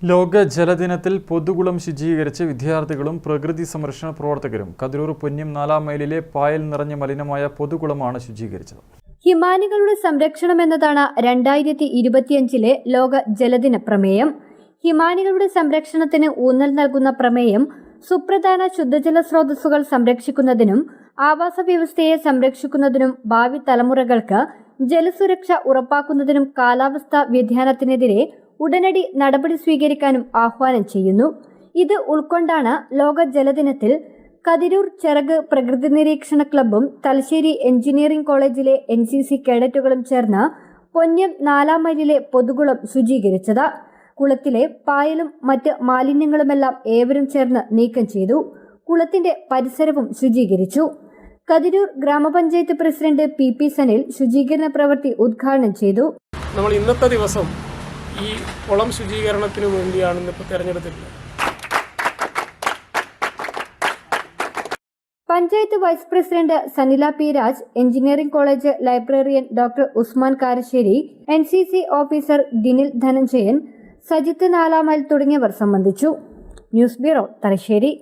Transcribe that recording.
ലോക ജലദിനത്തിൽ പൊതുകുളം ശുചീകരിച്ച് വിദ്യാർത്ഥികളും പ്രകൃതി സംരക്ഷണ പ്രവർത്തകരും കതിരൂർ പൊന്നം 4-ാം മൈലിലെ പായൽ നിറഞ്ഞ മലിനമായ പൊതുകുളമാണ് ശുചീകരിച്ചത്. ഹിമാനികളുടെ സംരക്ഷണം എന്നതാണ് 2025 ലോക ജലദിന പ്രമേയം. ഹിമാനികളുടെ സംരക്ഷണത്തിന് ഊന്നൽ നൽകുന്ന പ്രമേയം സുപ്രധാന ശുദ്ധജല സ്രോതസ്സുകൾ സംരക്ഷിക്കുന്നതിനും ആവാസ വ്യവസ്ഥയെ സംരക്ഷിക്കുന്നതിനും ഭാവി തലമുറകൾക്ക് ജലസുരക്ഷ ഉറപ്പാക്കുന്നതിനും കാലാവസ്ഥാ വ്യതിയാനത്തിനെതിരെ ഉടനടി നടപടി സ്വീകരിക്കാനും ആഹ്വാനം ചെയ്യുന്നു. ഇത് ഉൾക്കൊണ്ടാണ് ലോക ജലദിനത്തിൽ കതിരൂർ ചിറക് പ്രകൃതി നിരീക്ഷണ ക്ലബ്ബും തലശ്ശേരി എഞ്ചിനീയറിംഗ് കോളേജിലെ NCC കേഡറ്റുകളും ചേർന്ന് പൊന്നം 4-ാം മൈലിലെ പൊതുകുളം ശുചീകരിച്ചത്. കുളത്തിലെ പായലും മറ്റ് മാലിന്യങ്ങളുമെല്ലാം ഏവരും ചേർന്ന് നീക്കം ചെയ്തു. കുളത്തിന്റെ പരിസരവും ശുചീകരിച്ചു. കതിരൂർ ഗ്രാമപഞ്ചായത്ത് പ്രസിഡന്റ് PP സനിൽ ശുചീകരണ പ്രവൃത്തി ഉദ്ഘാടനം ചെയ്തു. നമ്മൾ ഇന്നത്തെ ദിവസം ഈ കുളം ശുചീകരണത്തിന് വേണ്ടിയാണ് ഇന്നിപ്പോൾ തെരഞ്ഞെടുത്തിട്ടുള്ളത്. Panchayat vice president Sanila P. Raj, engineering college librarian doctor Usman Karassery, NCC officer Dinil Dhananjayan, Sajith 4-ാം മൈൽ തുടങ്ങിയവർ സംബന്ധിച്ചു. News bureau, Thalassery.